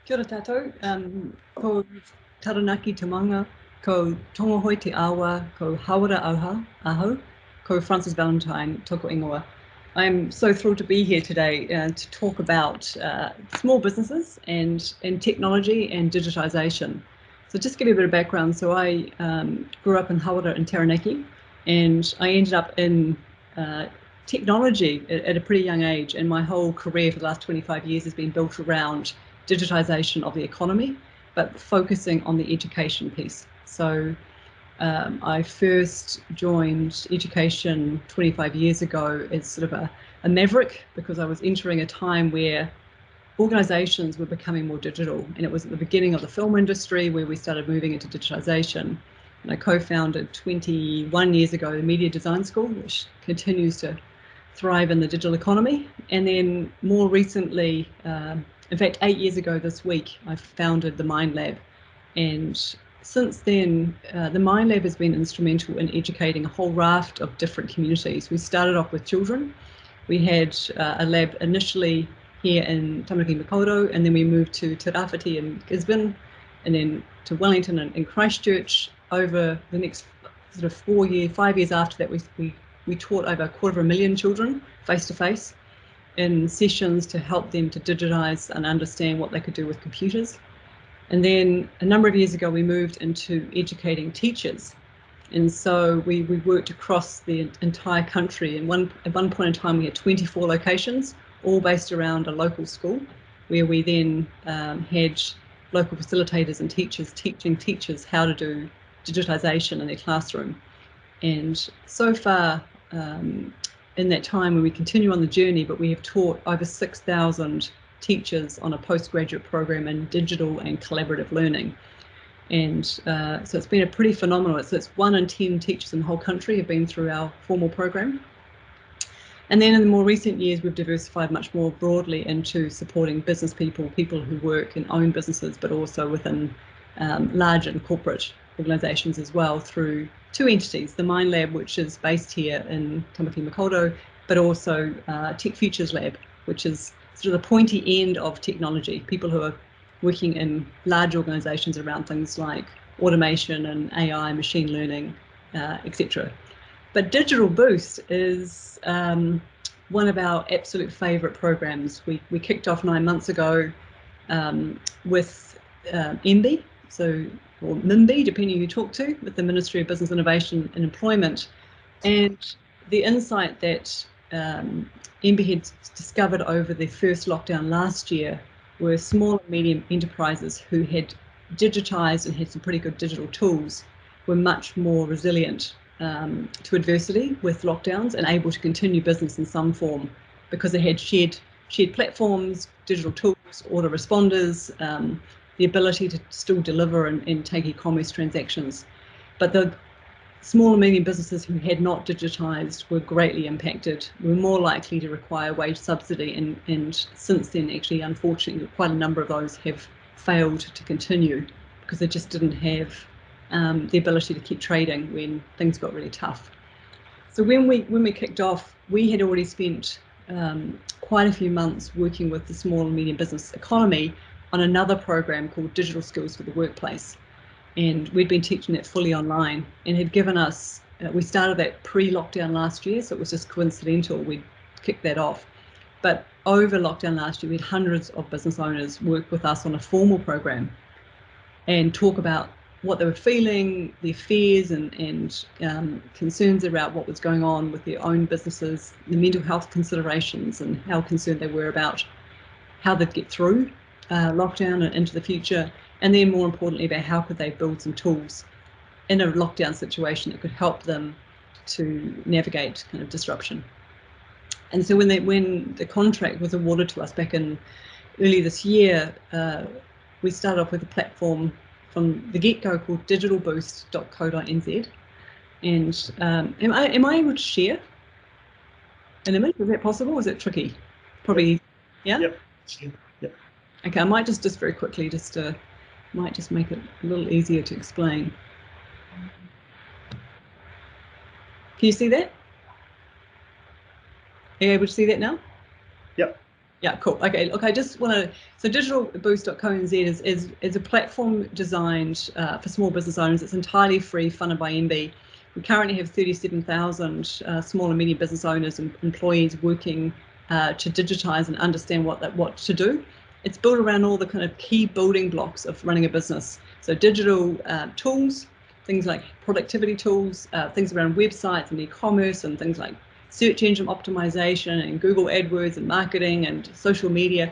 Kia ora tātou, ko Taranaki te manga, ko tongohoi te awa, ko hawara ahau, ko Frances Valintine toko ingoa. I'm so thrilled to be here today to talk about small businesses and technology and digitisation. So just to give you a bit of background, so I grew up in Hawara in Taranaki, and I ended up in technology at a pretty young age, and my whole career for the last 25 years has been built around digitisation of the economy, but focusing on the education piece. So I first joined education 25 years ago as sort of a maverick, because I was entering a time where organisations were becoming more digital, and it was at the beginning of the film industry where we started moving into digitisation. And I co-founded 21 years ago the Media Design School, which continues to thrive in the digital economy. And then more recently, in fact, 8 years ago this week, I founded the Mind Lab. And since then, the Mind Lab has been instrumental in educating a whole raft of different communities. We started off with children. We had a lab initially here in Tamariki Makaurau, and then we moved to Te Rāwhiti in Gisborne, and then to Wellington and Christchurch. Over the next sort of 5 years after that, we taught over 250,000 children face-to-face in sessions to help them to digitise and understand what they could do with computers. And then a number of years ago, we moved into educating teachers. And so we worked across the entire country. And at one point in time, we had 24 locations, all based around a local school, where we then had local facilitators and teachers teaching teachers how to do digitisation in their classroom. And so far, in that time, when we continue on the journey, but we have taught over 6,000 teachers on a postgraduate program in digital and collaborative learning. And so it's been a pretty phenomenal. So it's 1 in 10 teachers in the whole country have been through our formal program. And then in the more recent years, we've diversified much more broadly into supporting business people who work and own businesses, but also within large and corporate organisations as well, through 2 entities, the Mind Lab, which is based here in Tamariki Makaurau, but also Tech Futures Lab, which is sort of the pointy end of technology, people who are working in large organisations around things like automation and AI, machine learning, etc. But Digital Boost is one of our absolute favourite programs. We kicked off 9 months ago with MB, or MIMBI, depending who you talk to, with the Ministry of Business Innovation and Employment. And the insight that MB had discovered over the first lockdown last year were small and medium enterprises who had digitised and had some pretty good digital tools were much more resilient to adversity with lockdowns and able to continue business in some form, because they had shared platforms, digital tools, autoresponders, the ability to still deliver and take e-commerce transactions. But the small and medium businesses who had not digitised were greatly impacted, were more likely to require wage subsidy, and since then, actually, unfortunately, quite a number of those have failed to continue because they just didn't have the ability to keep trading when things got really tough. So when we kicked off, we had already spent quite a few months working with the small and medium business economy on another program called Digital Skills for the Workplace. And we'd been teaching that fully online, and had given us, we started that pre-lockdown last year, so it was just coincidental we'd kicked that off. But over lockdown last year, we had hundreds of business owners work with us on a formal program and talk about what they were feeling, their fears and concerns about what was going on with their own businesses, the mental health considerations, and how concerned they were about how they'd get through lockdown and into the future. And then more importantly, about how could they build some tools in a lockdown situation that could help them to navigate kind of disruption. And so when the contract was awarded to us back in early this year, we started off with a platform from the get-go called digitalboost.co.nz. And am I able to share an image? Is that possible? Is it tricky? Probably, yeah? Yep. Yep. Okay, I might just very quickly might just make it a little easier to explain. Can you see that? Are you able to see that now? Yep. Yeah, cool. Okay, look, I just want to, so digitalboost.co.nz is a platform designed for small business owners. It's entirely free, funded by NB. We currently have 37,000 small and medium business owners and employees working to digitize and understand what to do. It's built around all the kind of key building blocks of running a business. So digital tools, things like productivity tools, things around websites and e-commerce, and things like search engine optimization and Google AdWords and marketing and social media.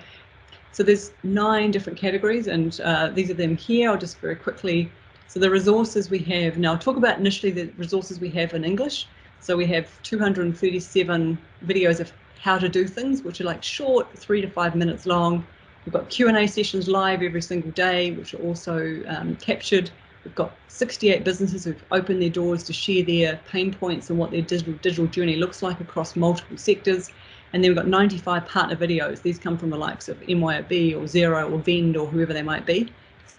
So there's 9 different categories, and these are them here. I'll just very quickly. So the resources we have, now I'll talk about initially the resources we have in English. So we have 237 videos of how to do things, which are like short, 3 to 5 minutes long. We've got Q&A sessions live every single day, which are also captured. We've got 68 businesses who've opened their doors to share their pain points and what their digital journey looks like across multiple sectors. And then we've got 95 partner videos. These come from the likes of MYOB or Xero or Vend or whoever they might be.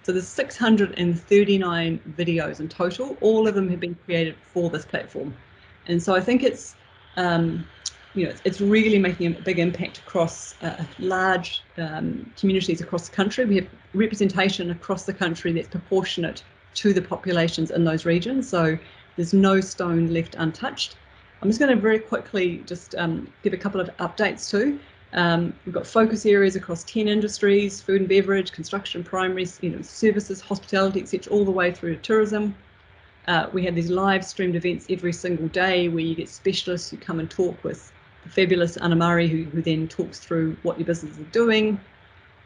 So there's 639 videos in total. All of them have been created for this platform. And so I think it's, it's really making a big impact across large communities across the country. We have representation across the country that's proportionate to the populations in those regions. So there's no stone left untouched. I'm just going to very quickly just give a couple of updates too. We've got focus areas across 10 industries: food and beverage, construction, primary, services, hospitality, etc., all the way through to tourism. We have these live streamed events every single day where you get specialists who come and talk with the fabulous Anna Murray, who then talks through what your business is doing.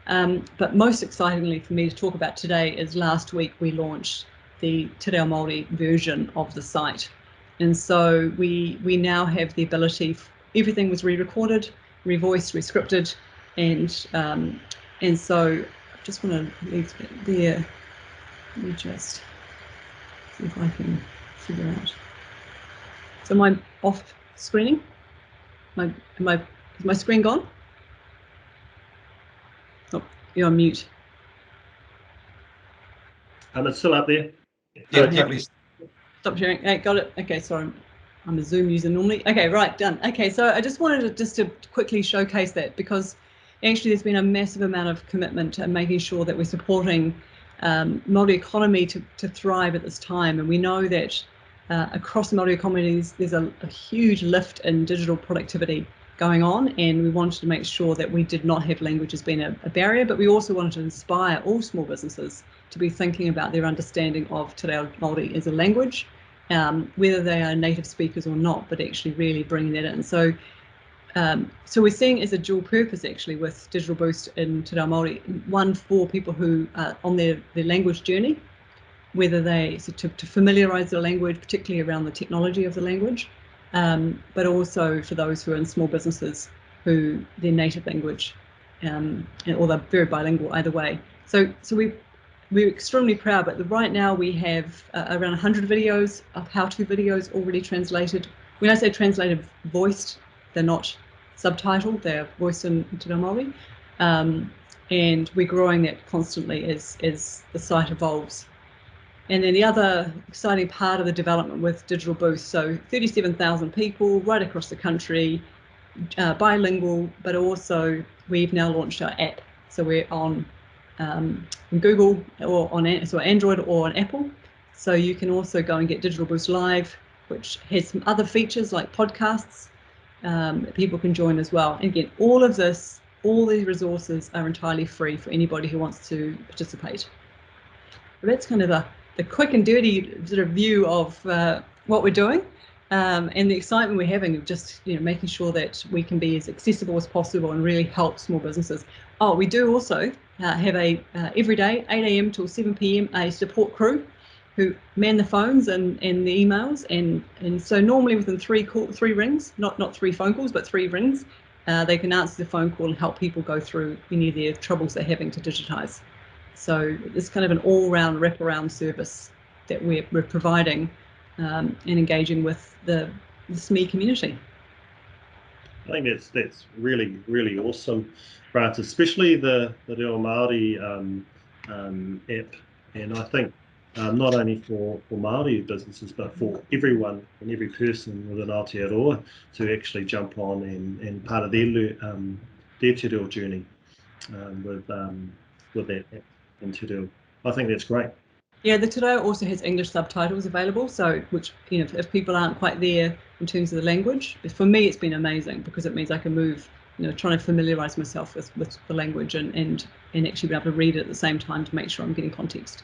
But most excitingly for me to talk about today is last week we launched the Te Reo Māori version of the site. And so we now have the ability, everything was re-recorded, revoiced, rescripted, and so I just want to leave it there. Let me just see if I can figure out. So am I off screening? Is my screen gone? Oh, you're on mute. It's still up there. Yeah, totally. Stop sharing. Hey, got it. Okay, sorry. I'm a Zoom user normally. Okay, right, done. Okay, so I just wanted to quickly showcase that, because actually there's been a massive amount of commitment to making sure that we're supporting Māori economy to thrive at this time. And we know that across the Māori economies, there's a huge lift in digital productivity going on, and we wanted to make sure that we did not have language as being a barrier, but we also wanted to inspire all small businesses to be thinking about their understanding of Te Reo Māori as a language, whether they are native speakers or not, but actually really bringing that in. So we're seeing it as a dual purpose actually with Digital Boost in Te Reo Māori, one for people who are on their language journey, whether they to familiarise the language, particularly around the technology of the language, but also for those who are in small businesses who their native language, or they're very bilingual either way. So we're extremely proud, but right now we have around 100 videos of how-to videos already translated. When I say translated, voiced, they're not subtitled, they're voiced in Te Reo Māori. And we're growing that constantly as the site evolves. And then the other exciting part of the development with Digital Boost, so 37,000 people right across the country, bilingual, but also we've now launched our app. So we're on Google or on Android or on Apple. So you can also go and get Digital Boost Live, which has some other features like podcasts that people can join as well. And again, all these resources are entirely free for anybody who wants to participate. But that's kind of the quick and dirty sort of view of what we're doing, and the excitement we're having of just making sure that we can be as accessible as possible and really help small businesses. Oh, we do also have every day 8 a.m. till 7 p.m. a support crew who man the phones and the emails, and so normally within three rings, not 3 phone calls, but 3 rings, they can answer the phone call and help people go through any of their troubles they're having to digitize. So it's kind of an all-round wraparound service that we're providing and engaging with the SME community. I think that's really, really awesome, Frances, especially the Reo Māori app. And I think not only for Māori businesses, but for everyone and every person within Aotearoa to actually jump on and part of their their te reo journey with that app in te reo. I think that's great. Yeah, the te reo also has English subtitles available, so which, you know, if people aren't quite there in terms of the language, for me it's been amazing because it means I can move, you know, trying to familiarise myself with the language and actually be able to read it at the same time to make sure I'm getting context.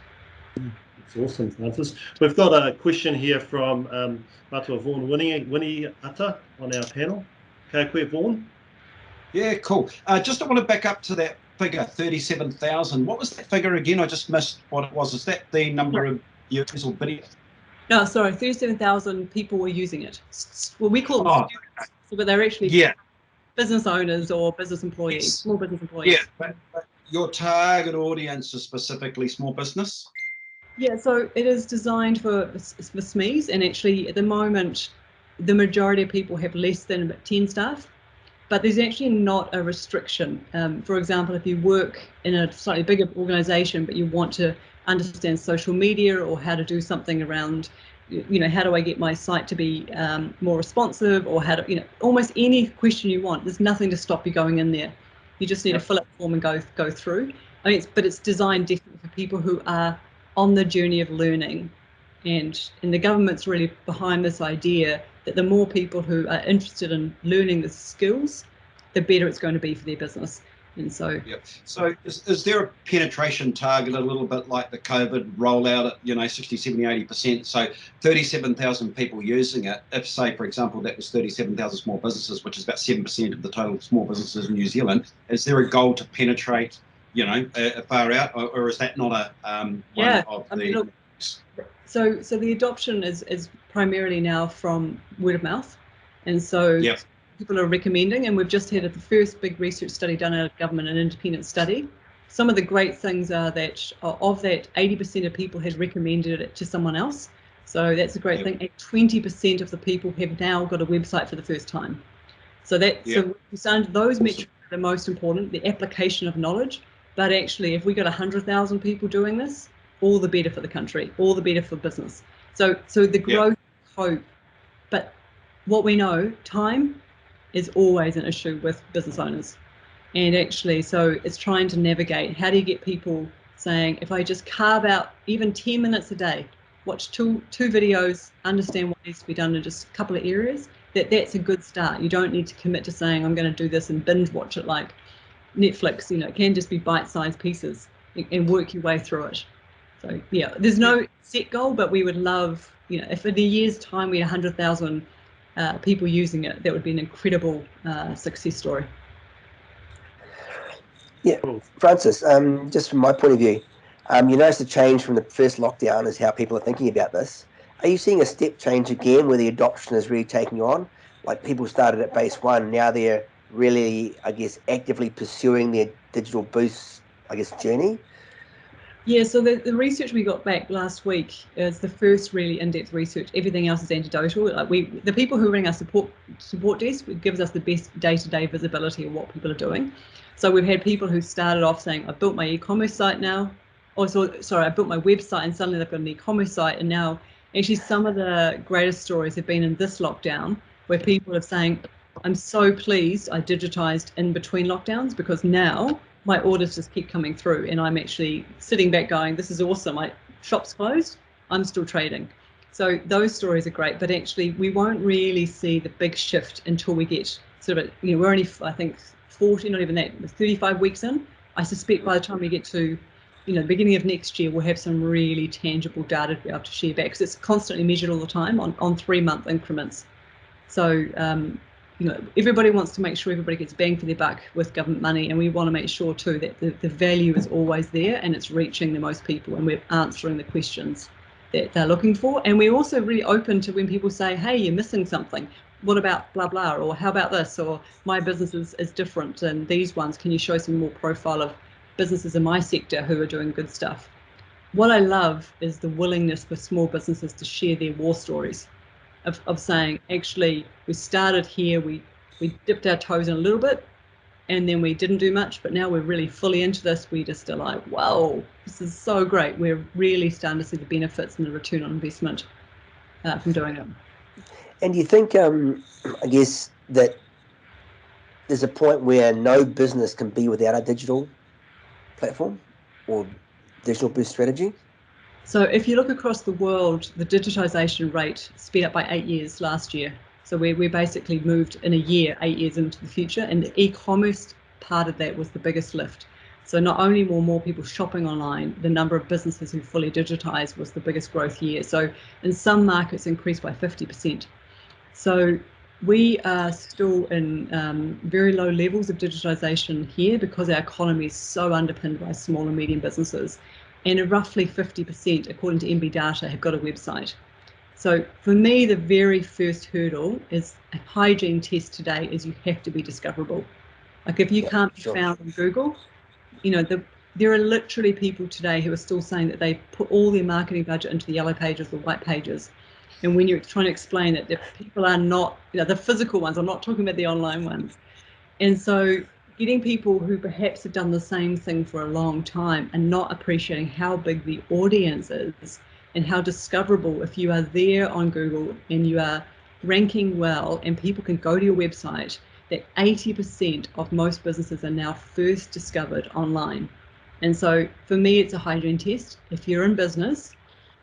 It's awesome, Frances. We've got a question here from Matua Vaughan Winnie Ata on our panel. Ka koe, Vaughan? Yeah, cool. Just I want to back up to that figure, 37,000. What was that figure again? I just missed what it was. Is that the number of users or videos? No, sorry, 37,000 people were using it. Well, we call them students, but they're actually business owners or business employees, small business employees. Yeah, but your target audience is specifically small business? Yeah, so it is designed for SMEs, and actually at the moment, the majority of people have less than 10 staff, but there's actually not a restriction. For example, if you work in a slightly bigger organization, but you want to understand social media or how to do something around, you know, how do I get my site to be more responsive, or how to, you know, almost any question you want, there's nothing to stop you going in there. You just need to fill out the form and go through. I mean, but it's designed definitely for people who are on the journey of learning, and the government's really behind this idea that the more people who are interested in learning the skills, the better it's going to be for their business. And so, so is there a penetration target a little bit like the COVID rollout at, you know, 60, 70, 80%? So 37,000 people using it, if say, for example, that was 37,000 small businesses, which is about 7% of the total small businesses in New Zealand, is there a goal to penetrate, you know, far out, or is that not a one of the... Look, so the adoption is primarily now from word of mouth, and so people are recommending, and we've just had the first big research study done out of government, an independent study. Some of the great things are that of that, 80% of people had recommended it to someone else, so that's a great thing. And 20% of the people have now got a website for the first time. So that so we found those metrics are the most important, the application of knowledge. But actually, if we got 100,000 people doing this, all the better for the country, all the better for business. So the growth, hope, but what we know, time is always an issue with business owners. And actually, so it's trying to navigate, how do you get people saying, if I just carve out even 10 minutes a day, watch two videos, understand what needs to be done in just a couple of areas, that's a good start. You don't need to commit to saying, I'm going to do this and binge watch it like Netflix. You know, it can just be bite-sized pieces and work your way through it. So yeah, there's no set goal, but we would love, you know, if in a year's time we had 100,000 people using it, that would be an incredible success story. Yeah, Frances, just from my point of view, you notice the change from the first lockdown is how people are thinking about this. Are you seeing a step change again where the adoption is really taking on? Like people started at base one, now they're really, I guess, actively pursuing their digital boost, I guess, journey? Yeah, so the research we got back last week is the first really in-depth research. Everything else is anecdotal. Like the people who ring our support desk, it gives us the best day-to-day visibility of what people are doing. So we've had people who started off saying, I built my e-commerce site now. Also, sorry, I built my website and suddenly they've got an e-commerce site. And now actually some of the greatest stories have been in this lockdown where people are saying, I'm so pleased I digitized in between lockdowns because now my orders just keep coming through and I'm actually sitting back going, this is awesome. My shop's closed, I'm still trading. So those stories are great, but actually we won't really see the big shift until we get sort of, you know, we're only, I think, 40, not even that, 35 weeks in. I suspect by the time we get to, you know, the beginning of next year, we'll have some really tangible data to be able to share back because it's constantly measured all the time on 3-month increments. So, you know, everybody wants to make sure everybody gets bang for their buck with government money, and we want to make sure too that the value is always there and it's reaching the most people and we're answering the questions that they're looking for. And we're also really open to when people say, hey, you're missing something. What about blah, blah, or how about this? Or my business is different than these ones. Can you show some more profile of businesses in my sector who are doing good stuff? What I love is the willingness for small businesses to share their war stories. Of saying, actually, we started here, we dipped our toes in a little bit, and then we didn't do much, but now we're really fully into this. We just are like, wow, this is so great. We're really starting to see the benefits and the return on investment from doing it. And do you think, I guess, that there's a point where no business can be without a digital platform or digital boost strategy? So if you look across the world, the digitization rate sped up by 8 years last year. So we basically moved in a year, 8 years into the future, and the e-commerce part of that was the biggest lift. So not only were more people shopping online, the number of businesses who fully digitized was the biggest growth year. So in some markets increased by 50%. So we are still in very low levels of digitization here because our economy is so underpinned by small and medium businesses. And roughly 50%, according to MB Data, have got a website. So for me, the very first hurdle is a hygiene test today is you have to be discoverable. Like if you can't be found on Google, you know, there are literally people today who are still saying that they put all their marketing budget into the yellow pages, the white pages. And when you're trying to explain it, the people are not, you know, the physical ones, I'm not talking about the online ones. And so getting people who perhaps have done the same thing for a long time and not appreciating how big the audience is and how discoverable if you are there on Google and you are ranking well and people can go to your website, that 80% of most businesses are now first discovered online. And so for me, it's a hygiene test. If you're in business,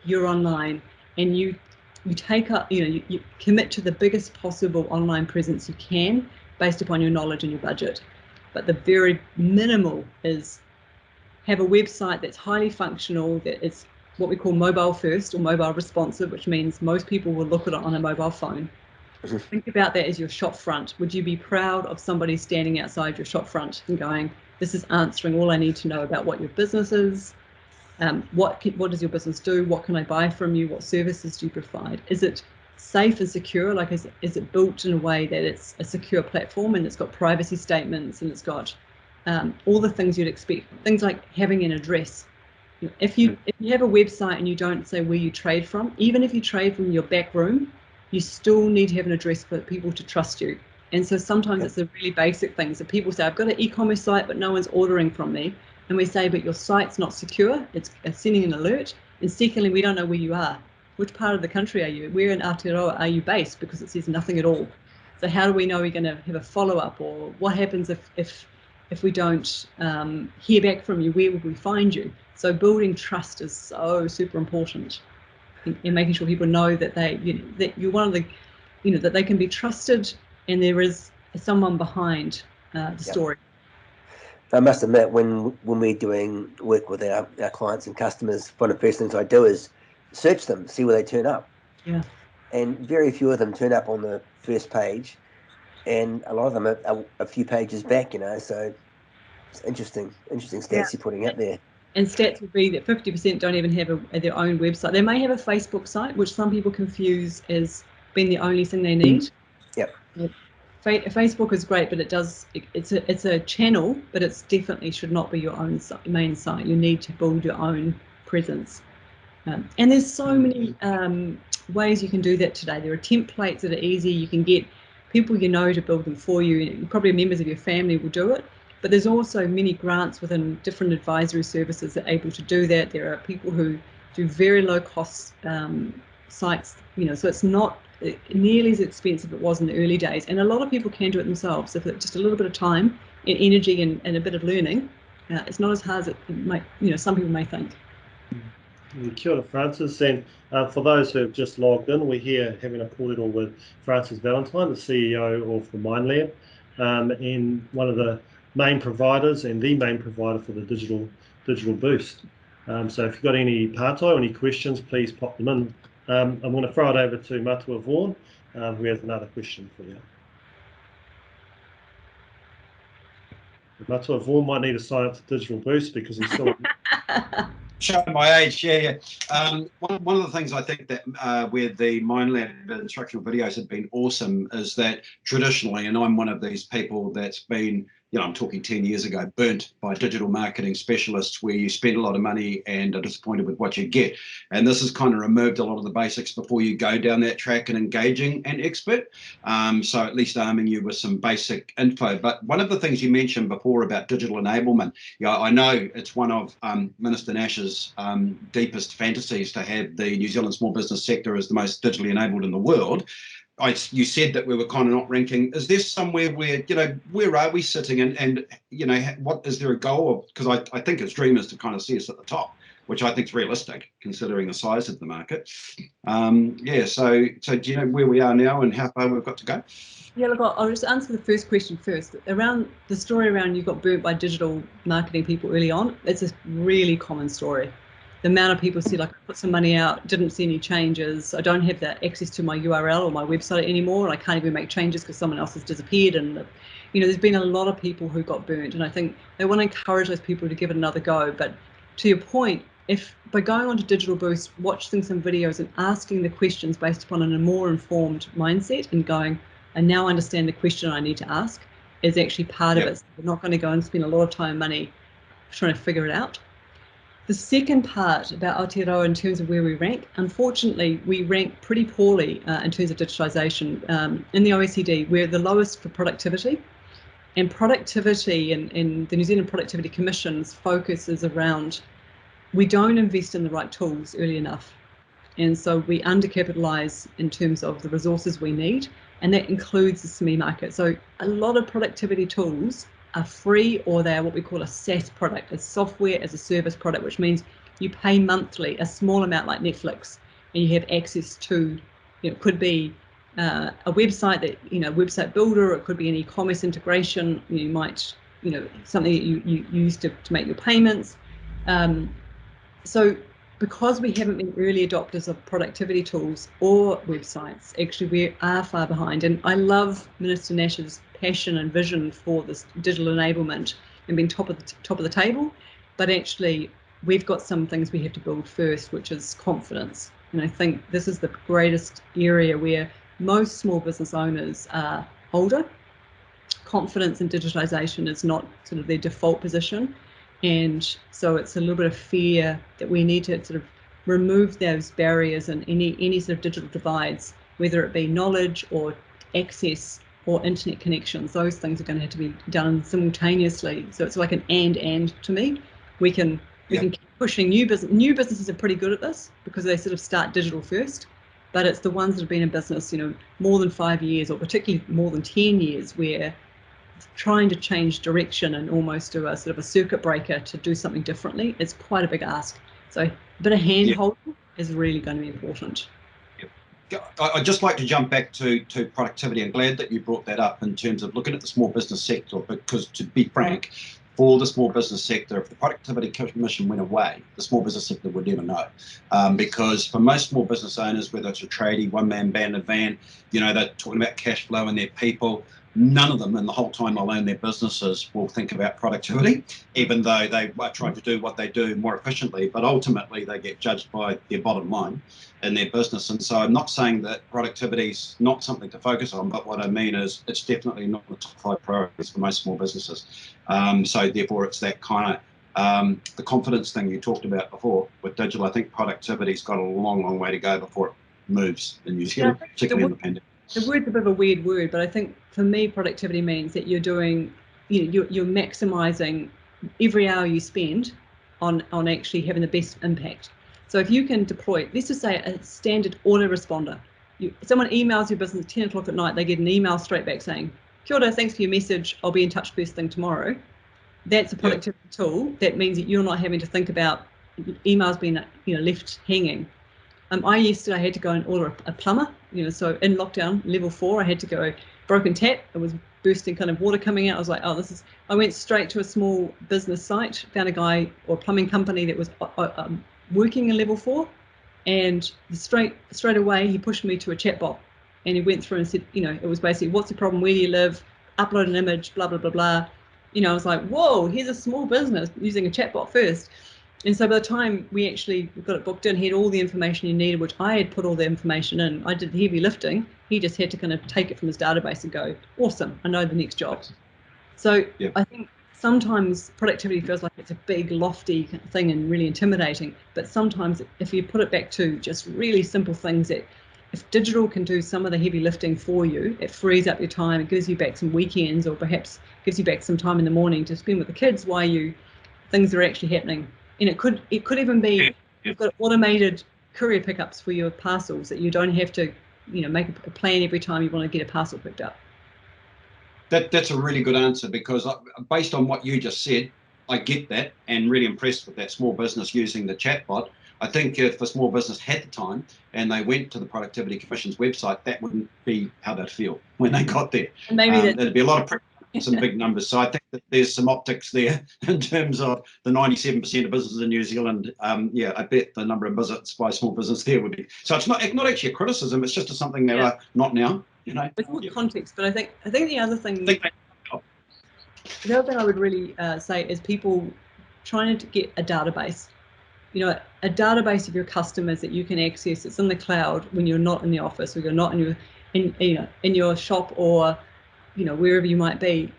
you're online, and you take up, you commit to the biggest possible online presence you can based upon your knowledge and your budget. But the very minimal is have a website that's highly functional, that is what we call mobile first or mobile responsive, which means most people will look at it on a mobile phone. Think about that as your shop front. Would you be proud of somebody standing outside your shop front and going, this is answering all I need to know about what your business is? What does your business do? What can I buy from you? What services do you provide? Is it safe and secure? Like, is it built in a way that it's a secure platform and it's got privacy statements and it's got all the things you'd expect? Things like having an address. If you have a website and you don't say where you trade from, even if you trade from your back room, you still need to have an address for people to trust you. And so sometimes it's the really basic things that people say, I've got an e-commerce site, but no one's ordering from me. And we say, but your site's not secure. It's sending an alert. And secondly, we don't know where you are. Which part of the country are you? Where in Aotearoa are you based? Because it says nothing at all. So how do we know we're going to have a follow-up? Or what happens if we don't hear back from you? Where will we find you? So building trust is so super important. In making sure people know that that you're one of the, that they can be trusted and there is someone behind the story. I must admit, when we're doing work with our clients and customers, one of the first things I do is search them, see where they turn up. Yeah. And very few of them turn up on the first page, and a lot of them are a few pages back, so it's interesting stats you're putting out there. And stats would be that 50% don't even have their own website. They may have a Facebook site, which some people confuse as being the only thing they need. Yep. Facebook is great, but it's a channel, but it's definitely should not be your own main site. You need to build your own presence. And there's so many ways you can do that today. There are templates that are easy. You can get people to build them for you. Probably members of your family will do it. But there's also many grants within different advisory services that are able to do that. There are people who do very low cost sites, so it's not nearly as expensive as it was in the early days. And a lot of people can do it themselves. If it's just a little bit of time and energy and a bit of learning, it's not as hard as it might, some people may think. Kia ora, Frances. And for those who have just logged in, we're here having a portal with Frances Valintine, the CEO of the Mind Lab, and one of the main providers and the main provider for the digital boost. So if you've got any pārtai or any questions, please pop them in. I'm going to throw it over to Matua Vaughan, who has another question for you. Matua Vaughan might need to sign up to Digital Boost because he's still... Showing my age, yeah. One of the things I think that where the Mind Lab instructional videos have been awesome is that traditionally, and I'm one of these people that's been, I'm talking 10 years ago, burnt by digital marketing specialists where you spend a lot of money and are disappointed with what you get. And this has kind of removed a lot of the basics before you go down that track and engaging an expert. So at least arming you with some basic info. But one of the things you mentioned before about digital enablement, I know it's one of Minister Nash's deepest fantasies to have the New Zealand small business sector as the most digitally enabled in the world. you said that we were kind of not ranking. Is there somewhere where, where are we sitting, and what is there a goal? Because I think his dream is to kind of see us at the top, which I think is realistic considering the size of the market. So do you know where we are now and how far we've got to go? Yeah, look, I'll just answer the first question first. Around the story around you got burnt by digital marketing people early on, it's a really common story. The amount of people see, like, I put some money out, didn't see any changes, I don't have the access to my URL or my website anymore, and I can't even make changes because someone else has disappeared. And there's been a lot of people who got burnt, and I think they want to encourage those people to give it another go. But to your point, if by going onto Digital Boost, watching some videos and asking the questions based upon a more informed mindset and going, I now understand the question I need to ask, is actually part of it. So we're not going to go and spend a lot of time and money trying to figure it out. The second part about Aotearoa in terms of where we rank, unfortunately, we rank pretty poorly in terms of digitalisation. In the OECD, we're the lowest for productivity. And productivity in the New Zealand Productivity Commission's focus is around, we don't invest in the right tools early enough. And so we undercapitalise in terms of the resources we need, and that includes the SME market. So a lot of productivity tools are free, or they're what we call a SaaS product, a software as a service product, which means you pay monthly a small amount like Netflix, and you have access to, it could be a website that, website builder, or it could be an e-commerce integration, you might, something that you use to make your payments. So because we haven't been early adopters of productivity tools or websites, actually we are far behind. And I love Minister Nash's passion and vision for this digital enablement and being top of the table, but actually we've got some things we have to build first, which is confidence. And I think this is the greatest area where most small business owners are older. Confidence in digitalization is not sort of their default position. And so it's a little bit of fear that we need to sort of remove those barriers and any sort of digital divides, whether it be knowledge or access or internet connections. Those things are going to have to be done simultaneously. So it's like an and to me. We can keep pushing new business. New businesses are pretty good at this because they sort of start digital first, but it's the ones that have been in business, more than 5 years, or particularly more than 10 years, where trying to change direction and almost do a sort of a circuit breaker to do something differently, it's quite a big ask. So a bit of hand-holding is really going to be important. I'd just like to jump back to productivity. I'm glad that you brought that up in terms of looking at the small business sector, because to be frank, for the small business sector, if the Productivity Commission went away, the small business sector would never know. Because for most small business owners, whether it's a tradie, one-man band, a van, they're talking about cash flow and their people. None of them in the whole time they'll own their businesses will think about productivity, even though they are trying to do what they do more efficiently. But ultimately, they get judged by their bottom line in their business. And so I'm not saying that productivity is not something to focus on, but what I mean is it's definitely not the top 5 priorities for most small businesses. So therefore, it's that kind of the confidence thing you talked about before with digital. I think productivity's got a long way to go before it moves in New Zealand, particularly in the pandemic. The word's a bit of a weird word, but I think for me, productivity means that you're doing, you're maximising every hour you spend on actually having the best impact. So if you can deploy, let's just say a standard autoresponder. Someone emails your business at 10 o'clock at night, they get an email straight back saying, "Kia ora, thanks for your message, I'll be in touch first thing tomorrow." That's a productivity tool. That means that you're not having to think about emails being left hanging. I yesterday had to go and order a plumber, so in lockdown, level 4, I had to go, broken tap, it was bursting kind of water coming out. I was like, I went straight to a small business site, found a guy or plumbing company that was working in level 4, and straight away he pushed me to a chatbot, and he went through and said, it was basically, what's the problem, where do you live, upload an image, blah, blah, blah, blah. I was like, whoa, here's a small business using a chatbot first. And so by the time we actually got it booked in, he had all the information he needed, which I had put all the information in. I did the heavy lifting. He just had to kind of take it from his database and go, awesome, I know the next job. So I think sometimes productivity feels like it's a big, lofty thing and really intimidating. But sometimes if you put it back to just really simple things, that if digital can do some of the heavy lifting for you, it frees up your time, it gives you back some weekends, or perhaps gives you back some time in the morning to spend with the kids while things are actually happening. And it could even be you've got automated courier pickups for your parcels, that you don't have to make a plan every time you want to get a parcel picked up. That's a really good answer, because based on what you just said, I get that, and really impressed with that small business using the chatbot. I think if a small business had the time and they went to the Productivity Commission's website, that wouldn't be how they'd feel when they got there. And maybe there'd be a lot of some big numbers. So I think that there's some optics there in terms of the 97% of businesses in New Zealand. Yeah, I bet the number of visits by small business there would be. So it's not actually a criticism. It's just something that are not now. It's more context, but I think the other thing. The other thing I would really say is people trying to get a database. A database of your customers that you can access. It's in the cloud when you're not in the office, or you're not in your shop, or wherever you might be.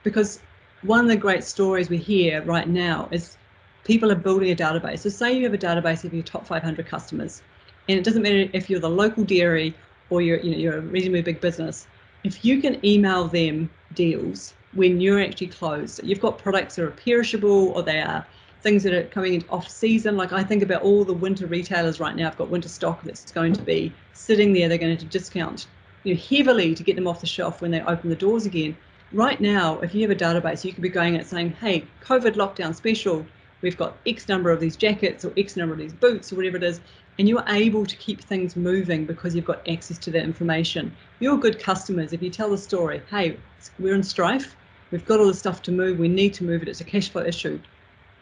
Because one of the great stories we hear right now is people are building a database. So say you have a database of your top 500 customers, and it doesn't matter if you're the local dairy or you're a reasonably big business. If you can email them deals when you're actually closed, you've got products that are perishable, or they are things that are coming in off season. Like I think about all the winter retailers right now. I've got winter stock that's going to be sitting there. They're going to discount heavily to get them off the shelf when they open the doors again. Right now, if you have a database, you could be going out saying, hey, COVID lockdown special, we've got X number of these jackets or X number of these boots or whatever it is, and you're able to keep things moving because you've got access to that information. You're good customers. If you tell the story, hey, we're in strife, we've got all this stuff to move, we need to move it, it's a cash flow issue.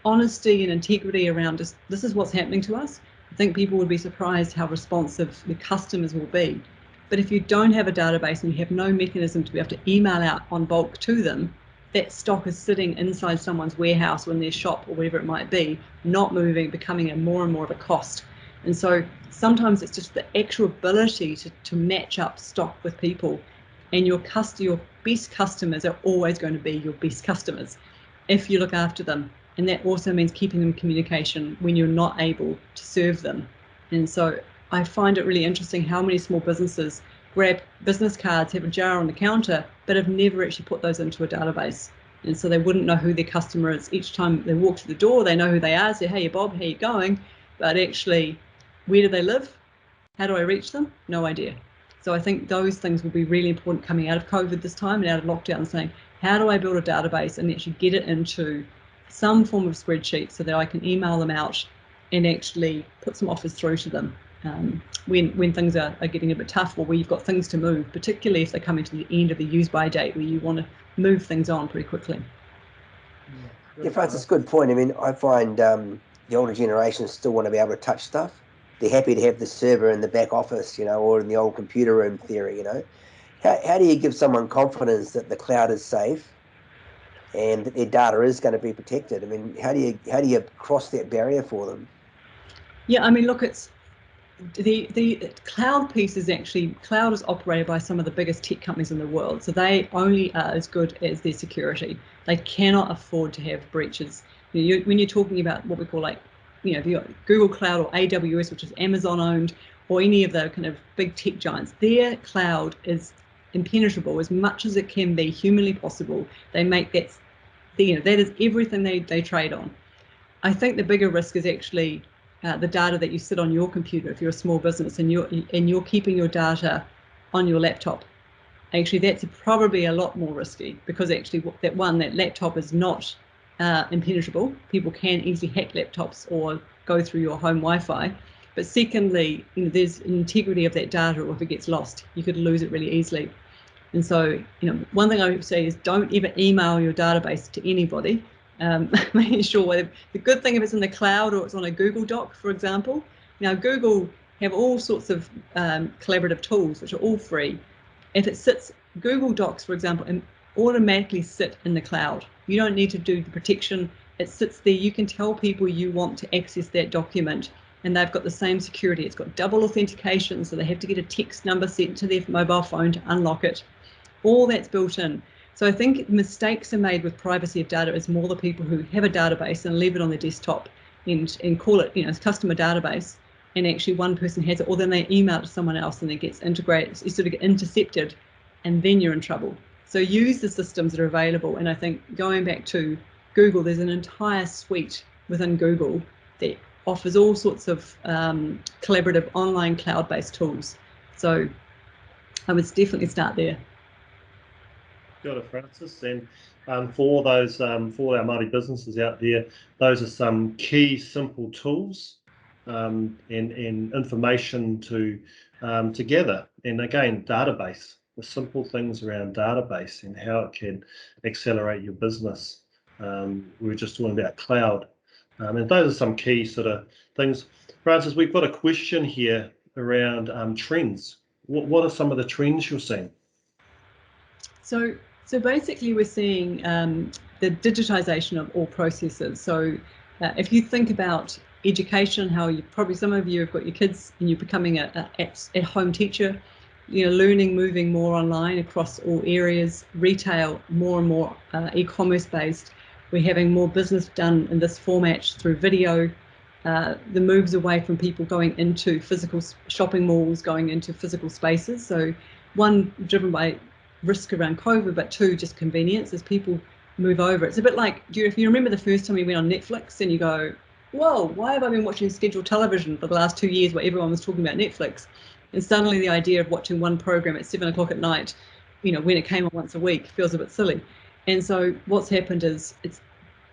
Honesty and integrity around this is what's happening to us. I think people would be surprised how responsive the customers will be. But if you don't have a database and you have no mechanism to be able to email out on bulk to them, that stock is sitting inside someone's warehouse or in their shop or whatever it might be, not moving, becoming more and more of a cost. And so sometimes it's just the actual ability to match up stock with people, and your best customers are always going to be your best customers if you look after them. And that also means keeping them in communication when you're not able to serve them. And so I find it really interesting how many small businesses grab business cards, have a jar on the counter, but have never actually put those into a database. And so they wouldn't know who their customer is. Each time they walk to the door, they know who they are, say, hey, Bob, how you going? But actually, where do they live? How do I reach them? No idea. So I think those things will be really important coming out of COVID this time and out of lockdown, saying, how do I build a database and actually get it into some form of spreadsheet so that I can email them out and actually put some offers through to them when things are getting a bit tough, or where you've got things to move, particularly if they're coming to the end of the use by date where you want to move things on pretty quickly. Yeah, Francis, good point. I mean, I find the older generations still want to be able to touch stuff. They're happy to have the server in the back office, or in the old computer room theory, How do you give someone confidence that the cloud is safe and that their data is going to be protected? I mean, how do you cross that barrier for them? Yeah, I mean, look, it's the cloud piece is actually, cloud is operated by some of the biggest tech companies in the world. So they only are as good as their security. They cannot afford to have breaches. When you're talking about what we call if you've got Google Cloud or AWS, which is Amazon owned, or any of the kind of big tech giants, their cloud is impenetrable as much as it can be humanly possible. They make that is everything they trade on. I think the bigger risk is actually the data that you sit on your computer if you're a small business and you're keeping your data on your laptop. Actually, that's probably a lot more risky, because actually that laptop is not impenetrable. People can easily hack laptops or go through your home Wi-Fi. But secondly, there's an integrity of that data, or if it gets lost, you could lose it really easily. And so, one thing I would say is don't ever email your database to anybody. Making sure the good thing if it's in the cloud or it's on a Google Doc, for example. Now, Google have all sorts of collaborative tools which are all free. If it sits, Google Docs, for example, and automatically sit in the cloud. You don't need to do the protection. It sits there. You can tell people you want to access that document, and they've got the same security. It's got double authentication, so they have to get a text number sent to their mobile phone to unlock it. All that's built in. So I think mistakes are made with privacy of data is more the people who have a database and leave it on their desktop and call it, a customer database, and actually one person has it, or then they email it to someone else and it gets integrated, you sort of get intercepted, and then you're in trouble. So use the systems that are available. And I think going back to Google, there's an entire suite within Google that offers all sorts of collaborative online cloud-based tools So I would definitely start there. Got it, Frances. And for those for our Māori businesses out there, those are some key simple tools and information to gather. And again, database, the simple things around database and how it can accelerate your business. We were just talking about cloud, and those are some key sort of things. Frances, we've got a question here around trends. What are some of the trends you're seeing? So basically, we're seeing the digitization of all processes. So if you think about education, how you probably some of you have got your kids and you're becoming a at-home teacher, learning, moving more online across all areas, retail more and more e-commerce based. We're having more business done in this format through video. The moves away from people going into physical shopping malls, going into physical spaces. So one, driven by risk around COVID, but two, just convenience as people move over. It's a bit like, if you remember the first time you went on Netflix and you go, whoa, why have I been watching scheduled television for the last 2 years where everyone was talking about Netflix? And suddenly the idea of watching one program at 7 o'clock at night, when it came on once a week, feels a bit silly. And so what's happened is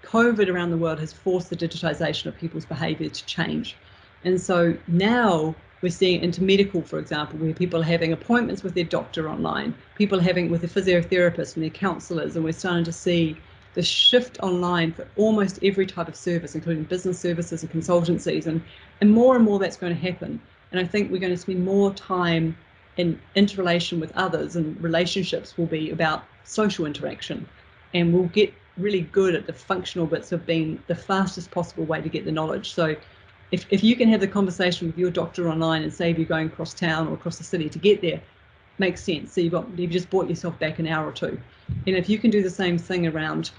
COVID around the world has forced the digitization of people's behavior to change. And so now we're seeing into medical, for example, where people are having appointments with their doctor online, people are having with their physiotherapists and their counselors, and we're starting to see the shift online for almost every type of service, including business services and consultancies, and more that's going to happen. And I think we're going to spend more time in interrelation with others, and relationships will be about social interaction, and we'll get really good at the functional bits of being the fastest possible way to get the knowledge. So if you can have the conversation with your doctor online and save you going across town or across the city to get there, makes sense. So you've just bought yourself back an hour or two. And if you can do the same thing around,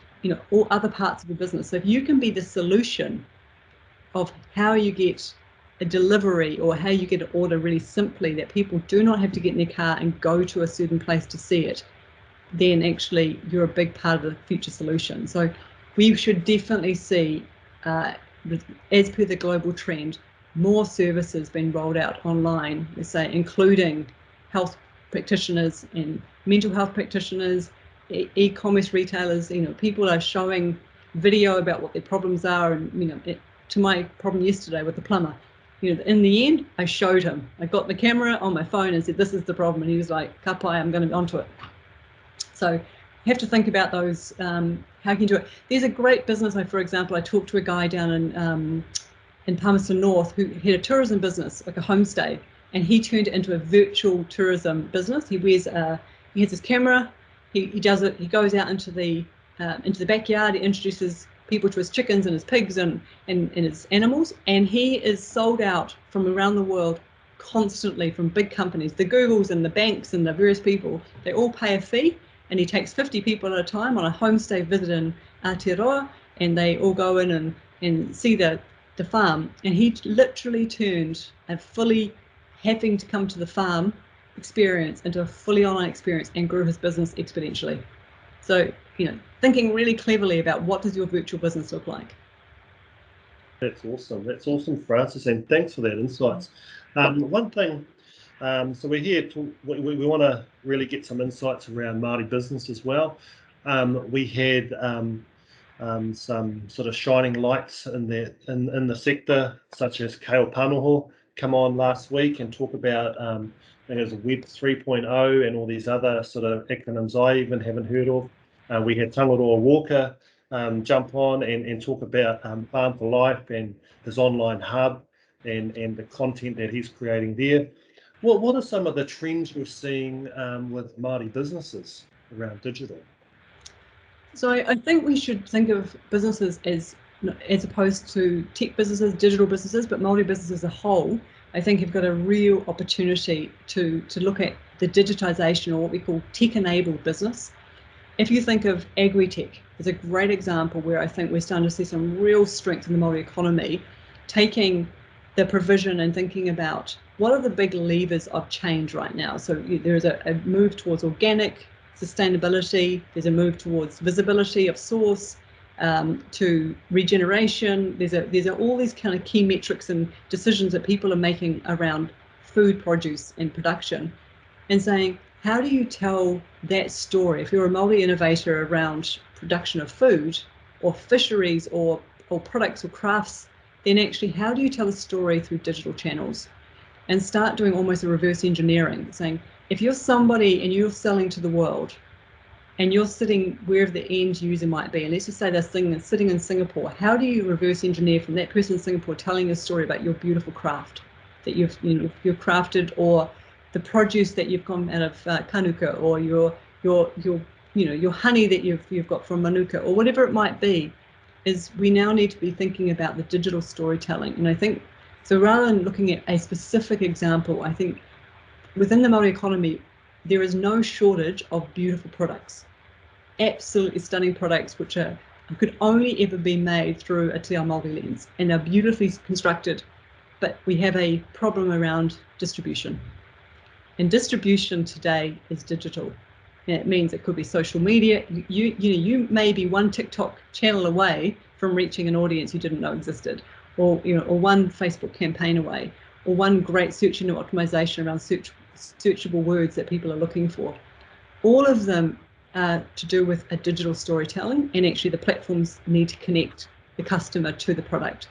all other parts of the business. So if you can be the solution of how you get a delivery or how you get an order really simply, that people do not have to get in their car and go to a certain place to see it, then actually you're a big part of the future solution. So we should definitely see, as per the global trend, more services being rolled out online, let's say, including health practitioners and mental health practitioners, e-commerce retailers. People are showing video about what their problems are, and to my problem yesterday with the plumber, in the end I showed him, I got the camera on my phone and said, this is the problem, and he was like, kapai, I'm going to be onto it. So you have to think about those, how you can do it. There's a great business, for example, I talked to a guy down in Palmerston North who had a tourism business, like a homestay, and he turned it into a virtual tourism business. He has his camera, he does it, he goes out into the backyard, he introduces people to his chickens and his pigs and his animals, and he is sold out from around the world constantly from big companies, the Googles and the banks and the various people. They all pay a fee, and he takes 50 people at a time on a homestay visit in Aotearoa, and they all go in and see the farm. And he literally turned a fully having to come to the farm experience into a fully online experience and grew his business exponentially. So, thinking really cleverly about what does your virtual business look like. That's awesome, Frances, and thanks for that insights. One thing, so we're here we want to really get some insights around Māori business as well. We had some sort of shining lights in the sector, such as Kale Panoho, come on last week and talk about I think it was Web 3.0 and all these other sort of acronyms I even haven't heard of. We had Tangaroa Walker jump on and talk about Farm for Life and his online hub and the content that he's creating there. What are some of the trends we're seeing with Māori businesses around digital? So I think we should think of businesses as opposed to tech businesses, digital businesses, but Māori businesses as a whole, I think have got a real opportunity to look at the digitization, or what we call tech-enabled business. If you think of agri-tech, it's a great example where I think we're starting to see some real strength in the Māori economy, taking the provision and thinking about what are the big levers of change right now. So there's a move towards organic sustainability, there's a move towards visibility of source, to regeneration. There's all these kind of key metrics and decisions that people are making around food produce and production, and saying, how do you tell that story? If you're a multi-innovator around production of food or fisheries or products or crafts, then actually how do you tell a story through digital channels? And start doing almost a reverse engineering, saying, if you're somebody and you're selling to the world and you're sitting wherever the end user might be, and let's just say they're sitting in Singapore, how do you reverse engineer from that person in Singapore telling a story about your beautiful craft that you've crafted, or the produce that you've come out of Kanuka, or your honey that you've got from Manuka, or whatever it might be? Is we now need to be thinking about the digital storytelling. And I think, so rather than looking at a specific example, I think within the Māori economy, there is no shortage of beautiful products, absolutely stunning products, which could only ever be made through a Te Ao Māori lens and are beautifully constructed. But we have a problem around distribution. And distribution today is digital. And it means it could be social media. You may be one TikTok channel away from reaching an audience you didn't know existed, or one Facebook campaign away, or one great search engine optimization around searchable words that people are looking for. All of them are to do with a digital storytelling, and actually the platforms need to connect the customer to the product.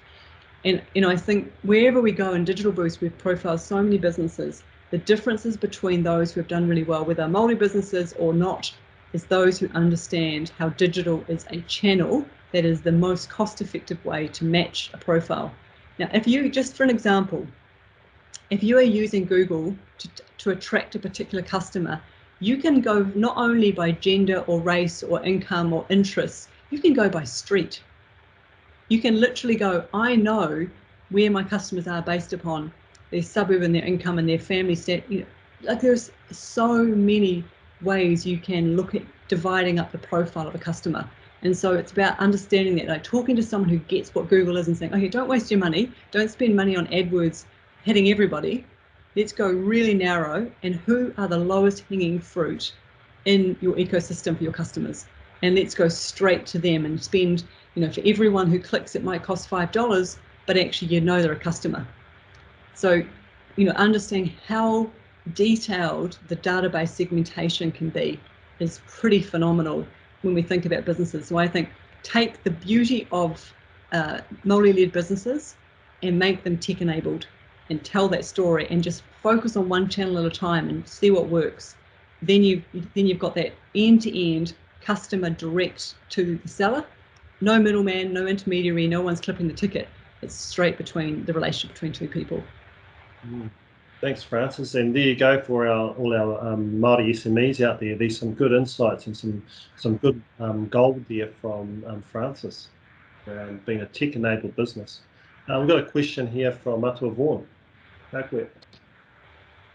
And I think wherever we go in Digital Boost, we've profiled so many businesses. The differences between those who have done really well with our multi-businesses or not is those who understand how digital is a channel that is the most cost-effective way to match a profile. Now, if you, just for an example, if you are using Google to attract a particular customer, you can go not only by gender or race or income or interests, you can go by street. You can literally go, I know where my customers are based upon their suburb and their income and their family stat. Like there's so many ways you can look at dividing up the profile of a customer. And so it's about understanding that, like talking to someone who gets what Google is and saying, okay, don't waste your money. Don't spend money on AdWords hitting everybody. Let's go really narrow, and who are the lowest hanging fruit in your ecosystem for your customers? And let's go straight to them and spend, for everyone who clicks, it might cost $5, but actually they're a customer. So, understanding how detailed the database segmentation can be is pretty phenomenal when we think about businesses. So I think take the beauty of Māori-led businesses and make them tech-enabled and tell that story and just focus on one channel at a time and see what works. Then you've got that end-to-end customer direct to the seller. No middleman, no intermediary, no one's clipping the ticket. It's straight between the relationship between two people. Thanks, Frances. And there you go for all our Māori SMEs out there. There's some good insights and some good gold there from Frances around being a tech-enabled business. We've got a question here from Matua Vaughan.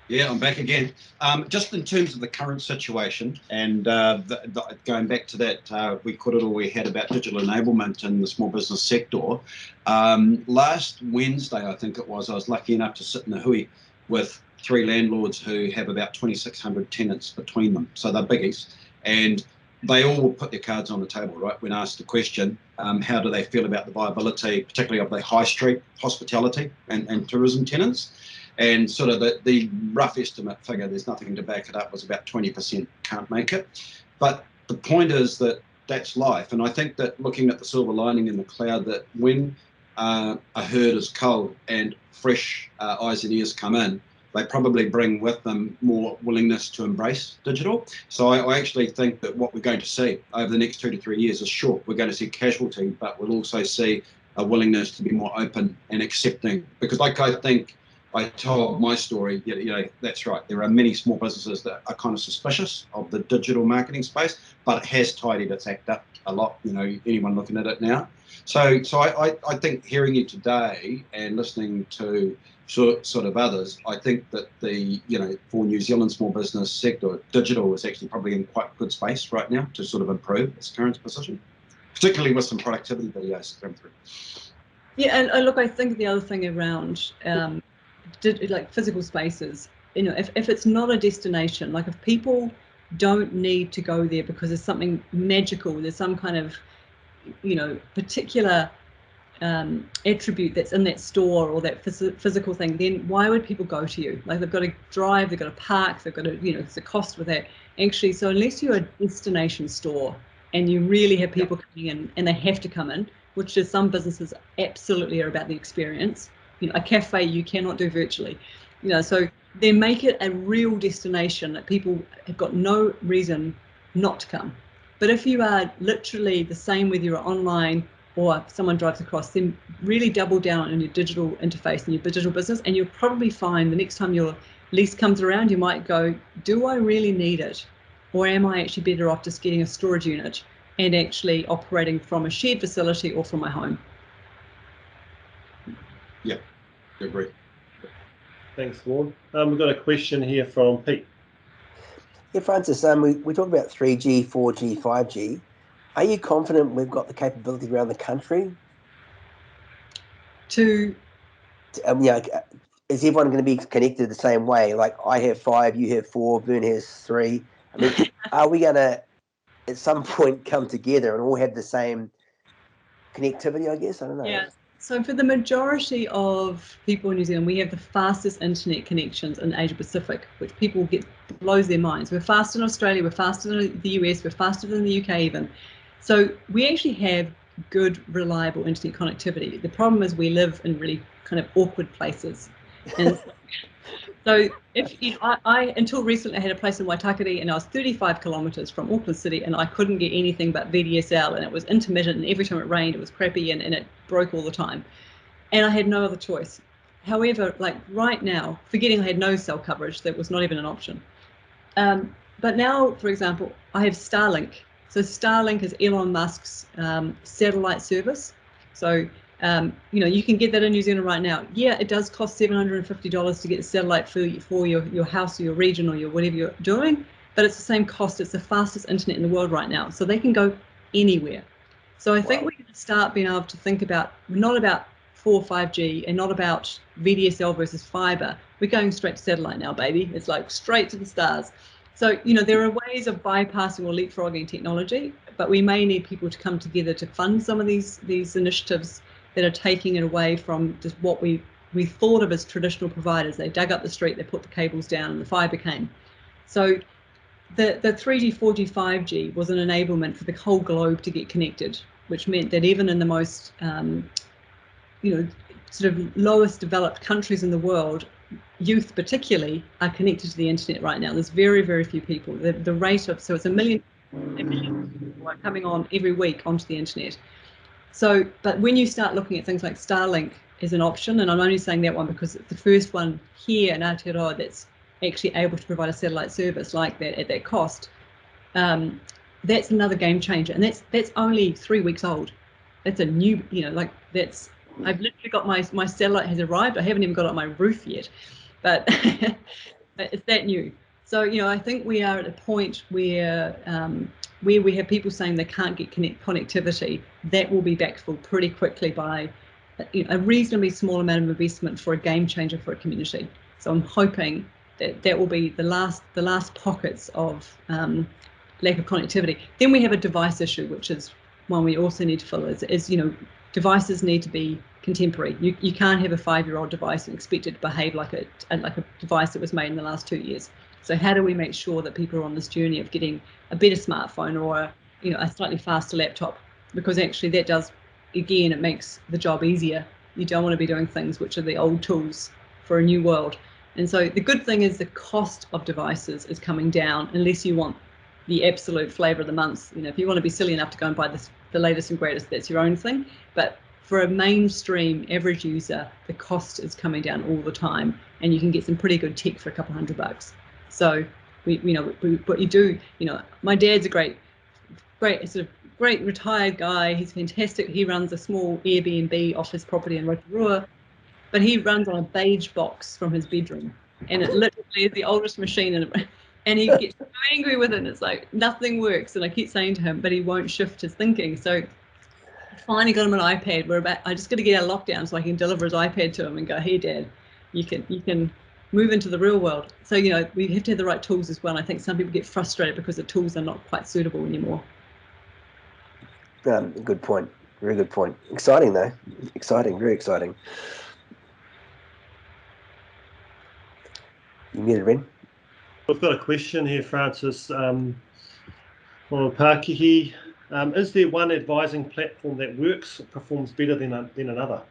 Yeah, I'm back again. Just in terms of the current situation, and going back to that, we had about digital enablement in the small business sector. Last Wednesday, I think it was, I was lucky enough to sit in the hui with 3 landlords who have about 2,600 tenants between them. So they're biggies. And they all put their cards on the table, right, when asked the question, how do they feel about the viability, particularly of the high street hospitality and tourism tenants? And sort of the rough estimate figure, there's nothing to back it up, was about 20% can't make it. But the point is that that's life. And I think that looking at the silver lining in the cloud, that when a herd is culled and fresh eyes and ears come in, they probably bring with them more willingness to embrace digital. So I actually think that what we're going to see over the next 2 to 3 years is short. We're going to see casualty, but we'll also see a willingness to be more open and accepting. Because like I think I told my story, that's right. There are many small businesses that are kind of suspicious of the digital marketing space, but it has tidied its act up a lot, anyone looking at it now. So I think hearing you today and listening to sort of others, I think that for New Zealand small business sector, digital is actually probably in quite good space right now to sort of improve its current position, particularly with some productivity videos coming through. Yeah, and look, I think the other thing around like physical spaces, if it's not a destination, like if people don't need to go there because there's something magical, there's some kind of particular attribute that's in that store or that physical thing, then why would people go to you? Like, they've got to drive, they've got to park, they've got to, you know, there's a cost with that. Actually, so unless you're a destination store and you really have people coming in and they have to come in, which is some businesses absolutely are about the experience. You know, a cafe you cannot do virtually. You know, so they make it a real destination that people have got no reason not to come. But if you are literally the same whether you're online or someone drives across, then really double down on your digital interface and your digital business, and you'll probably find the next time your lease comes around, you might go, do I really need it? Or am I actually better off just getting a storage unit and actually operating from a shared facility or from my home? Yeah, I agree. Thanks, Vaughan. We've got a question here from Pete. Yeah, Francis, we talk about 3G, 4G, 5G. Are you confident we've got the capability around the country? To yeah, is everyone going to be connected the same way? Like, I have 5, you have 4, Vern has 3. I mean, are we going to, at some point, come together and all have the same connectivity, I guess? I don't know. Yeah. So for the majority of people in New Zealand, we have the fastest internet connections in Asia Pacific, which people blows their minds. We're faster in Australia, we're faster than the US, we're faster than the UK even. So we actually have good, reliable internet connectivity. The problem is we live in really kind of awkward places. And so if you know, I until recently I had a place in Waitakere and I was 35 kilometres from Auckland City and I couldn't get anything but VDSL, and it was intermittent, and every time it rained it was crappy and it broke all the time. And I had no other choice. However, like right now, forgetting I had no cell coverage, that was not even an option. But now, for example, I have Starlink. So Starlink is Elon Musk's satellite service. So you know, you can get that in New Zealand right now. Yeah, it does cost $750 to get a satellite for your house or your region or your whatever you're doing, but it's the same cost. It's the fastest internet in the world right now, so they can go anywhere. So I think we're going to start being able to think about, not about 4, 5G and not about VDSL versus fiber. We're going straight to satellite now, baby. It's like straight to the stars. So, you know, there are ways of bypassing or leapfrogging technology, but we may need people to come together to fund some of these initiatives that are taking it away from just what we thought of as traditional providers. They dug up the street, they put the cables down, and the fiber came. So the 3G, 4G, 5G was an enablement for the whole globe to get connected, which meant that even in the most, you know, sort of lowest developed countries in the world, youth particularly are connected to the internet right now. There's very, very few people. The rate of, so it's a million people are coming on every week onto the internet. So, but when you start looking at things like Starlink as an option, and I'm only saying that one because it's the first one here in Aotearoa that's actually able to provide a satellite service like that at that cost, that's another game changer. And that's only 3 weeks old. That's a new, you know, like that's, I've literally got my satellite has arrived. I haven't even got it on my roof yet, but it's that new. So, you know, I think we are at a point where we have people saying they can't get connectivity. That will be backfilled pretty quickly by a reasonably small amount of investment for a game changer for a community. So I'm hoping that will be the last pockets of lack of connectivity. Then we have a device issue, which is one we also need to fill. Is you know, devices need to be contemporary. You can't have a 5-year-old device and expect it to behave like a device that was made in the last 2 years. So how do we make sure that people are on this journey of getting a better smartphone or you know, a slightly faster laptop? Because actually that does, again, it makes the job easier. You don't want to be doing things which are the old tools for a new world. And so the good thing is the cost of devices is coming down, unless you want the absolute flavor of the month. You know, if you want to be silly enough to go and buy the latest and greatest, that's your own thing. But for a mainstream average user, the cost is coming down all the time, and you can get some pretty good tech for a couple $100. So what you do, you know, my dad's a great retired guy. He's fantastic. He runs a small Airbnb off his property in Rotorua, but he runs on a beige box from his bedroom, and it literally is the oldest machine in it. And he gets so angry with it, and it's like nothing works. And I keep saying to him, but he won't shift his thinking. So I finally got him an iPad. I just got to get out of lockdown so I can deliver his iPad to him and go, hey, Dad, you can move into the real world. So, you know, we have to have the right tools as well. And I think some people get frustrated because the tools are not quite suitable anymore. Good point. Very good point. Exciting though. Exciting, very exciting. You muted, Ren. We've got a question here, Francis, from Pakihi. Is there one advising platform that works or performs better than another?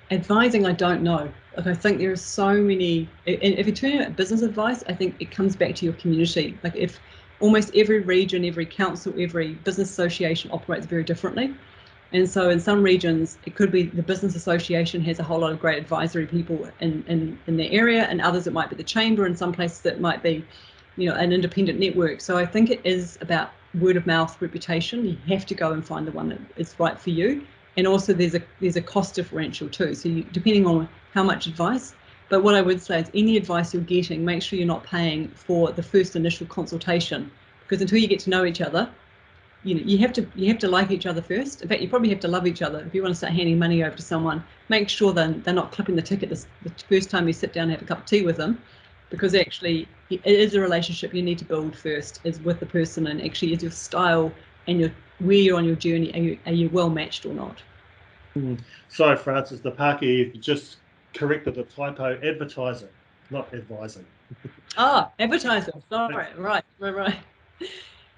Advising, I don't know. Like, I think there are so many, and if you're turning out business advice, I think it comes back to your community. Like, if almost every region, every council, every business association operates very differently. And so in some regions, it could be the business association has a whole lot of great advisory people in their area, and others it might be the chamber, in some places it might be, you know, an independent network. So I think it is about word of mouth reputation. You have to go and find the one that is right for you. And also there's a cost differential too. So depending on how much advice, but what I would say is any advice you're getting, make sure you're not paying for the first initial consultation, because until you get to know each other, you know, you have to like each other first. In fact, you probably have to love each other. If you want to start handing money over to someone, make sure they're not clipping the ticket the first time you sit down and have a cup of tea with them, because actually it is a relationship you need to build first, is with the person, and actually is your style and where you're on your journey, are you well matched or not? Sorry, Francis, the Paki just corrected the typo, advertising, not advising. Ah, advertising, sorry, right.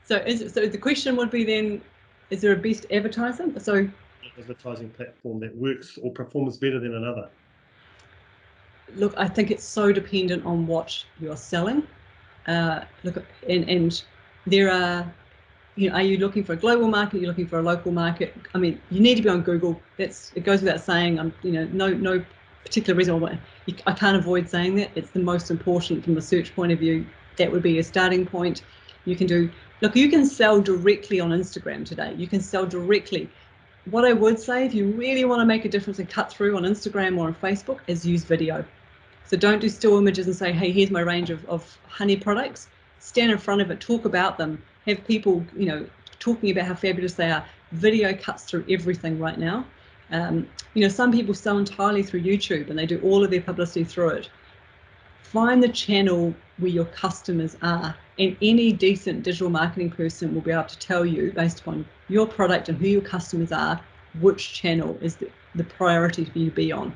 So the question would be then, is there a best advertising? So advertising platform that works or performs better than another? Look, I think it's so dependent on what you're selling. Look, and there are, you know, are you looking for a global market? Are you looking for a local market? I mean, you need to be on Google. It goes without saying. You know, no particular reason why I can't avoid saying that. It's the most important from the search point of view. That would be a starting point. You can sell directly on Instagram today. You can sell directly. What I would say, if you really want to make a difference and cut through on Instagram or on Facebook, is use video. So don't do still images and say, hey, here's my range of honey products. Stand in front of it, talk about them, have people, you know, talking about how fabulous they are. Video cuts through everything right now. You know, some people sell entirely through YouTube and they do all of their publicity through it. Find the channel where your customers are, and any decent digital marketing person will be able to tell you, based upon your product and who your customers are, which channel is the priority for you to be on.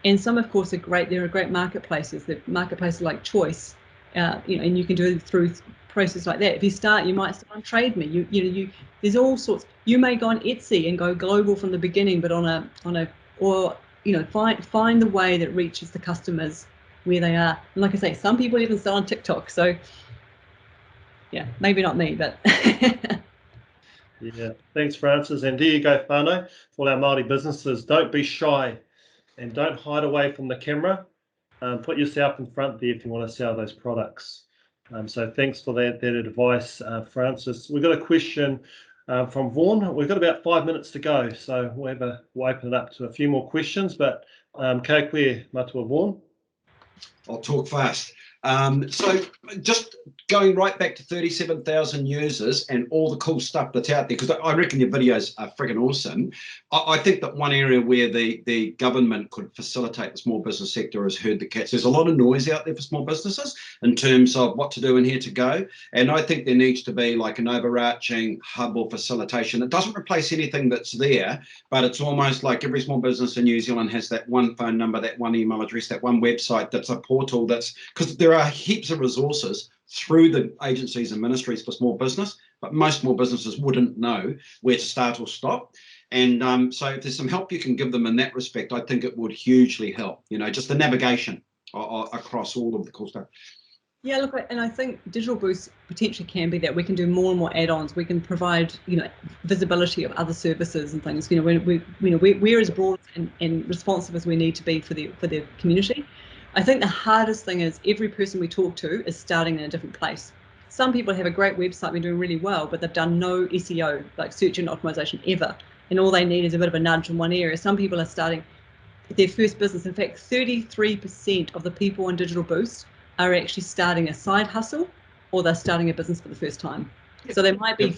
And some, of course, are great. There are great marketplaces. The marketplaces like Choice, you know, and you can do it through process like that. If you start, you might start on Trade Me. You there's all sorts. You may go on Etsy and go global from the beginning, but or you know, find the way that reaches the customers where they are. And like I say, some people even sell on TikTok. So yeah, maybe not me, but Yeah, thanks, Francis. And there you go, whānau, for all our Māori businesses. Don't be shy and don't hide away from the camera. Put yourself in front there if you want to sell those products. So thanks for that advice, Francis. We've got a question from Vaughan. We've got about 5 minutes to go, so we'll open it up to a few more questions. But ka koe matua, Vaughan. I'll talk fast. So just going right back to 37,000 users and all the cool stuff that's out there, because I reckon your videos are friggin' awesome. I think that one area where the government could facilitate the small business sector is herd the cats. There's a lot of noise out there for small businesses in terms of what to do and here to go. And I think there needs to be like an overarching hub or facilitation. It doesn't replace anything that's there, but it's almost like every small business in New Zealand has that one phone number, that one email address, that one website that's a portal that's, because there are heaps of resources through the agencies and ministries for small business, but most small businesses wouldn't know where to start or stop. And so if there's some help you can give them in that respect, I think it would hugely help, you know, just the navigation across all of the cool stuff. Yeah, look, and I think Digital Boost potentially can be that we can do more and more add-ons. We can provide, you know, visibility of other services and things. You know, we're as broad and responsive as we need to be for the community. I think the hardest thing is every person we talk to is starting in a different place. Some people have a great website, been doing really well, but they've done no SEO, like search engine optimization, ever. And all they need is a bit of a nudge in one area. Some people are starting their first business. In fact, 33% of the people on Digital Boost are actually starting a side hustle, or they're starting a business for the first time. So they might be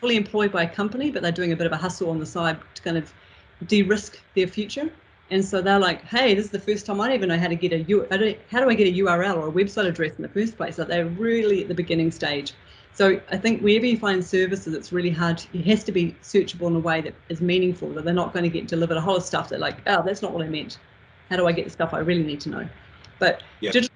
fully employed by a company, but they're doing a bit of a hustle on the side to kind of de-risk their future. And so they're like, hey, this is the first time I don't even know how to get how do I get a URL or a website address in the first place? So they're really at the beginning stage. So I think wherever you find services, it's really hard. It has to be searchable in a way that is meaningful, that they're not going to get delivered a whole lot of stuff that like, oh, that's not what I meant. How do I get the stuff I really need to know? But digital,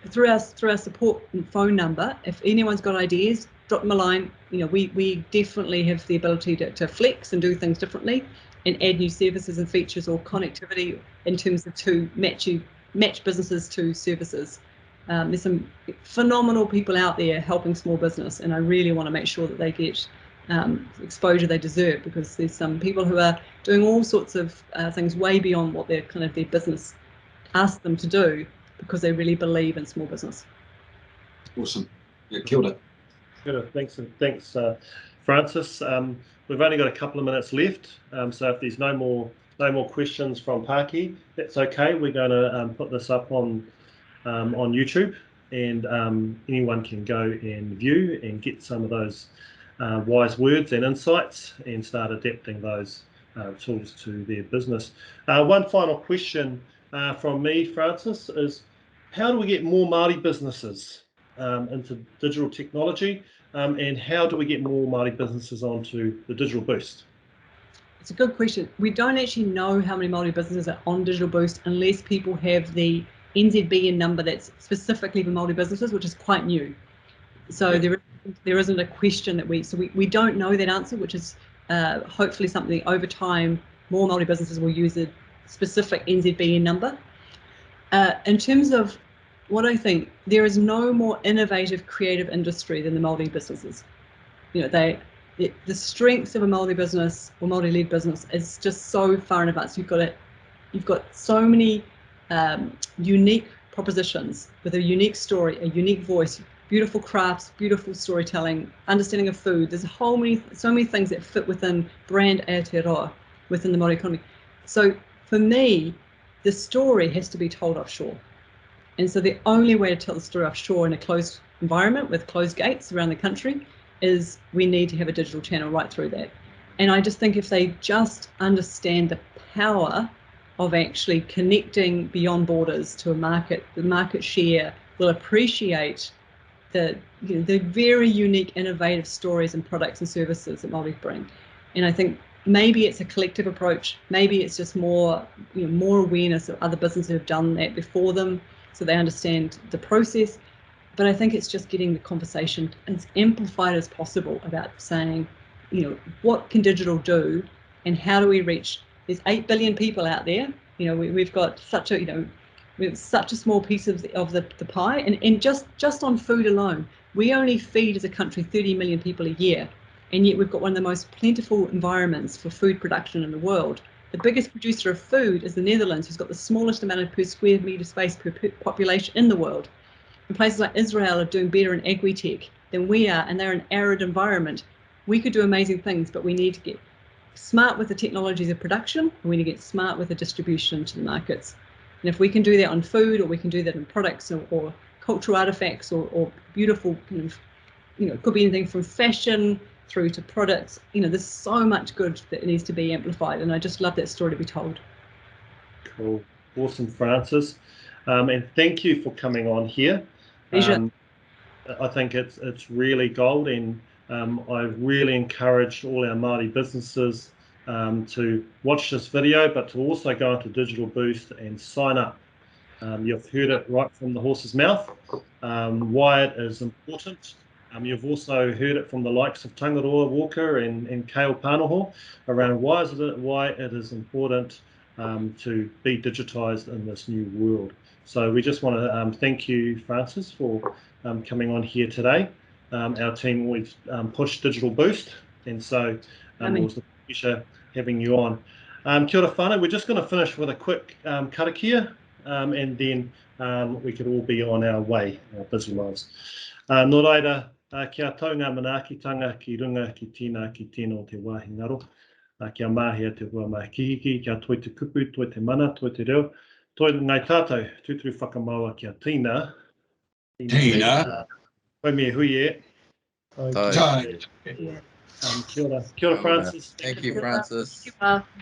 through our support phone number, if anyone's got ideas, drop them a line. You know, we definitely have the ability to flex and do things differently and add new services and features or connectivity in terms of to match businesses to services. There's some phenomenal people out there helping small business, and I really want to make sure that they get exposure they deserve, because there's some people who are doing all sorts of things way beyond what their business asked them to do, because they really believe in small business. Awesome. Yeah, killed it. Good. Thanks, Frances. We've only got a couple of minutes left, so if there's no more questions from Pāki, that's okay. We're going to put this up on YouTube, and anyone can go and view and get some of those wise words and insights and start adapting those tools to their business. One final question from me, Frances, is how do we get more Māori businesses into digital technology, and how do we get more Māori businesses onto the Digital Boost? It's a good question. We don't actually know how many Māori businesses are on Digital Boost unless people have the NZBN number that's specifically for Māori businesses, which is quite new. So there isn't a question that we don't know that answer, which is hopefully something over time more Māori businesses will use a specific NZBN number. In terms of what I think, there is no more innovative, creative industry than the Māori businesses. You know, the strengths of a Māori business or Māori-led business is just so far in advance. You've got so many unique propositions with a unique story, a unique voice, beautiful crafts, beautiful storytelling, understanding of food. There's so many things that fit within brand Aotearoa within the Māori economy. So for me, the story has to be told offshore. And so the only way to tell the story offshore in a closed environment with closed gates around the country is we need to have a digital channel right through that. And I just think if they just understand the power of actually connecting beyond borders to a market, the market share will appreciate the very unique, innovative stories and products and services that Māori bring. And I think maybe it's a collective approach. Maybe it's just more awareness of other businesses who have done that before them, so they understand the process. But I think it's just getting the conversation as amplified as possible about saying, what can digital do, and how do we reach? There's 8 billion people out there. We've got such a small piece of the pie, and just on food alone, we only feed as a country 30 million people a year, and yet we've got one of the most plentiful environments for food production in the world. The biggest producer of food is the Netherlands, who's got the smallest amount of per square metre space per population in the world. And places like Israel are doing better in agri-tech than we are, and they're an arid environment. We could do amazing things, but we need to get smart with the technologies of production, and we need to get smart with the distribution to the markets. And if we can do that on food, or we can do that in products or cultural artifacts or beautiful it could be anything from fashion through to products. There's so much good that needs to be amplified, and I just love that story to be told. Cool. Awesome, Frances. And thank you for coming on here. I think it's really gold, and I really encourage all our Māori businesses to watch this video, but to also go into Digital Boost and sign up. You've heard it right from the horse's mouth, why it is important. You've also heard it from the likes of Tangaroa Walker and Kale Pānoho around why it is important to be digitised in this new world. So we just want to thank you, Frances, for coming on here today. Our team always push Digital Boost, and so it was a pleasure having you on. Kia ora whānau, we're just going to finish with a quick karakia, and then we could all be on our way, our busy lives. Nō reira, kia tau ngā manaakitanga ki runga ki tīna ki tēnō te wāhi ngaro. Kia mahia te hua mai kihiki, kia toi te kupu, toi te mana, toi te reo. Toi ngai tātou, tūturu whakamaua kia tīna. Tīna. Koe me hui e. Tai. Kia ora, Frances. Thank you, Frances. Thank you.